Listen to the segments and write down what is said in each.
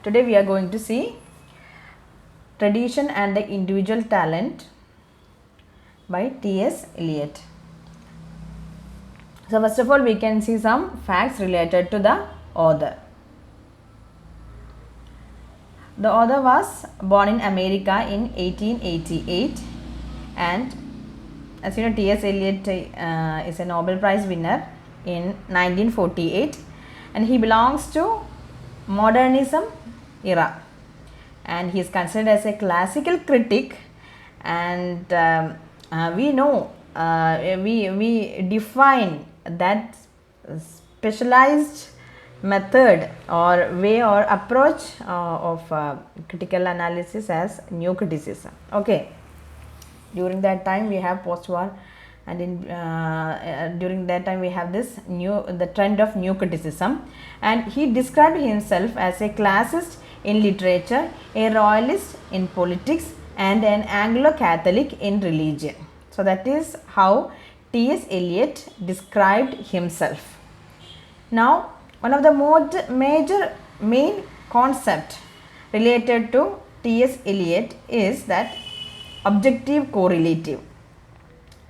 Today we are going to see Tradition and the Individual Talent by T.S. Eliot. So first of all, we can see some facts related to the author. The author was born in America in 1888, and as you know, T.S. Eliot is a Nobel Prize winner in 1948, and he belongs to modernism era, and he is considered as a classical critic. And we know we define that specialized method or way or approach of critical analysis as new criticism. Okay, during that time we have post-war, and during that time we have the trend of new criticism, and he described himself as a classicist in literature, a royalist in politics, and an Anglo-Catholic in religion. So that is how T.S. Eliot described himself. Now, one of the main concept related to T.S. Eliot is that objective correlative.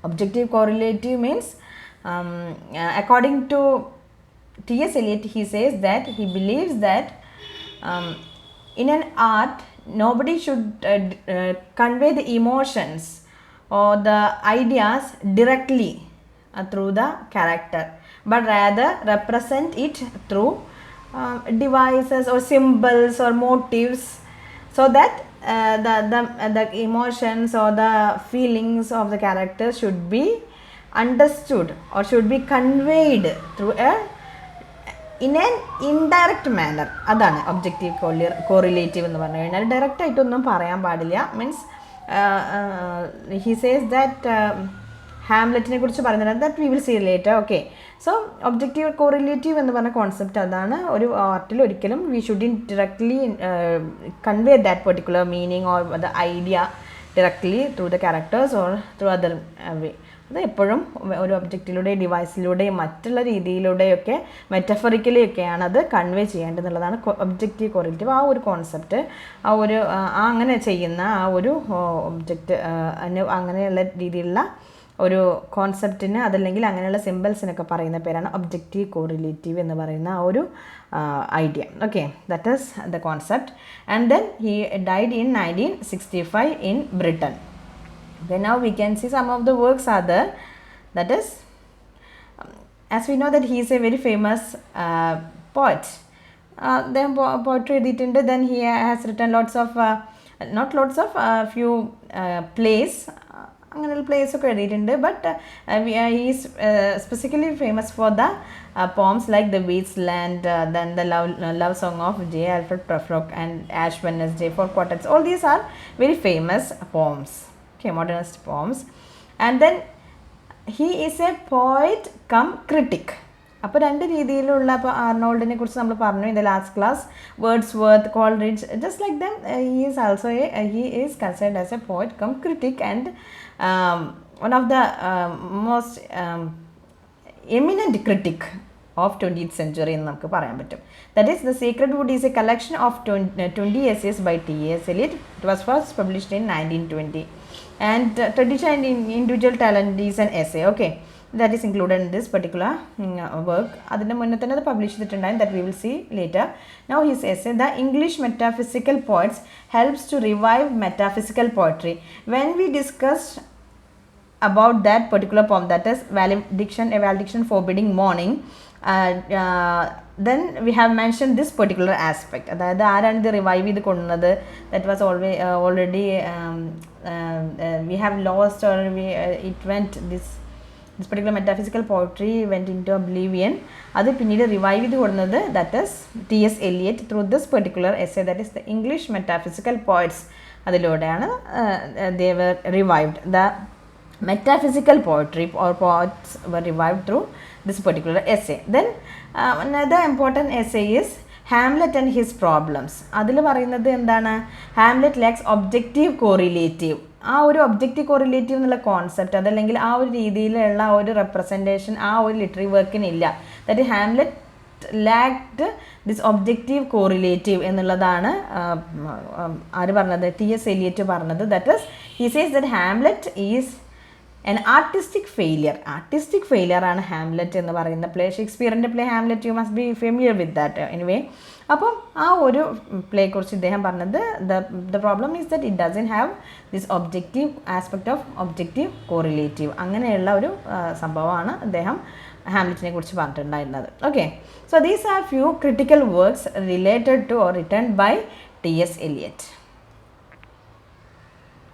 Objective correlative means, according to T.S. Eliot, he says that he believes that in an art, nobody should convey the emotions or the ideas directly through the character, but rather represent it through devices or symbols or motives, so that the emotions or the feelings of the character should be understood or should be conveyed through in an indirect manner. അതാണ് objective correlative എന്ന് പറഞ്ഞു കഴിഞ്ഞാൽ. Direct ആയിട്ടൊന്നും പറയാൻ പാടില്ല. Means he says that ഹാംലെറ്റിനെ കുറിച്ച് പറയുന്നത് that we will see later. Okay, so objective correlative എന്ന് പറഞ്ഞ കോൺസെപ്റ്റ് അതാണ്. ഒരു ആർട്ടിൽ ഒരിക്കലും we shouldn't directly convey that particular meaning or the idea directly through the characters or through other way. അത് എപ്പോഴും ഒരു ഒബ്ജക്റ്റിലൂടെ, ഡിവൈസിലൂടെയും മറ്റുള്ള രീതിയിലൂടെയൊക്കെ മെറ്റഫറിക്കലി ഒക്കെയാണ് അത് കൺവേ ചെയ്യേണ്ടതെന്നുള്ളതാണ് ഒബ്ജക്റ്റീവ് കോറിലേറ്റീവ്. ആ ഒരു കോൺസെപ്റ്റ്, അങ്ങനെ ചെയ്യുന്ന ആ ഒരു ഒബ്ജക്റ്റ് അങ്ങനെയുള്ള രീതിയിലുള്ള ഒരു കോൺസെപ്റ്റിന്, അതല്ലെങ്കിൽ അങ്ങനെയുള്ള സിമ്പിൾസിനൊക്കെ പറയുന്ന പേരാണ് ഒബ്ജക്റ്റീവ് കോറിലേറ്റീവ് എന്ന് പറയുന്ന ആ ഒരു idea. Okay, that is the concept. And then he died in 1965 in Britain. Okay, now we can see some of the works are there. That is, as we know that he is a very famous poet. Then poetry editted. Then he has written few plays. അങ്ങനെ plays ഒക്കെ എഴുതിയിട്ടുണ്ട്. But he is specifically famous for the poems like The Wasteland, then the love song of J. Alfred Prufrock and Ash Wednesday, Four Quartets. All these are very famous poems. Okay, modernist poems. And then he is a poet come critic. അപ്പോൾ രണ്ട് രീതിയിലുള്ള, ഇപ്പോൾ ആർണോൾഡിനെ കുറിച്ച് നമ്മൾ പറഞ്ഞു in the last class, Wordsworth, Coleridge, just like dum he is considered as a poet come critic, and one of the most eminent critic of 20th century എന്ന് നമുക്ക് പറയാൻ പറ്റും. That is, The Sacred Wood is a collection of 20 essays by T.S. Eliot. It was first published in 1920. And Tradition and Individual Talent is an essay. Okay, that is included in this particular work. അതിൻ്റെ മുന്നേ തന്നെ അത് publish ചെയ്തിട്ടുണ്ടായിരുന്നു. that we will see later. Now his essay, The English Metaphysical Poets, helps to revive metaphysical poetry. When we discussed about that particular poem, that is a valediction forbidding mourning, then we have mentioned this particular aspect. അതായത് ആരാണ് ഇത് revive ചെയ്ത് കൊണ്ടുവന്നത്? That was already we have lost, or it went, this particular metaphysical poetry went into oblivion. അത് പിന്നീട് revive ചെയ്ത് കൊടുക്കുന്നത് that is T.S. Eliot through this particular essay, that is The English Metaphysical Poets. അതിലൂടെയാണ് they were revived. The metaphysical poetry or poets were revived through this particular essay. Then another important essay is Hamlet and His Problems. അതിൽ പറയുന്നത് എന്താണ്? Hamlet lakhs objective correlative. ആ ഒരു objective correlative എന്നുള്ള concept, അതല്ലെങ്കിൽ ആ ഒരു രീതിയിലുള്ള ഒരു റെപ്രസെൻറ്റേഷൻ ആ ഒരു ലിറ്റററി വർക്കിനില്ല. That Hamlet lacked this objective correlative എന്നുള്ളതാണ് ആര് പറഞ്ഞത്, ടി.എസ്. എലിയറ്റ് പറഞ്ഞത്. That is he says that Hamlet is an artistic failure ആണ് ഹാംലെറ്റ് എന്ന് പറയുന്ന പ്ലേ. ഷേക്സ്പിയറിൻ്റെ play Hamlet, you must be familiar with that anyway. അപ്പം ആ ഒരു പ്ലേയെക്കുറിച്ച് ഇദ്ദേഹം പറഞ്ഞത് the problem is that it doesn't have this objective aspect of objective correlative. അങ്ങനെയുള്ള ഒരു സംഭവമാണ് അദ്ദേഹം ഹാംലെറ്റിനെ കുറിച്ച് പറഞ്ഞിട്ടുണ്ടായിരുന്നത്. Okay, so these are few critical works related to or written by T S. Eliot.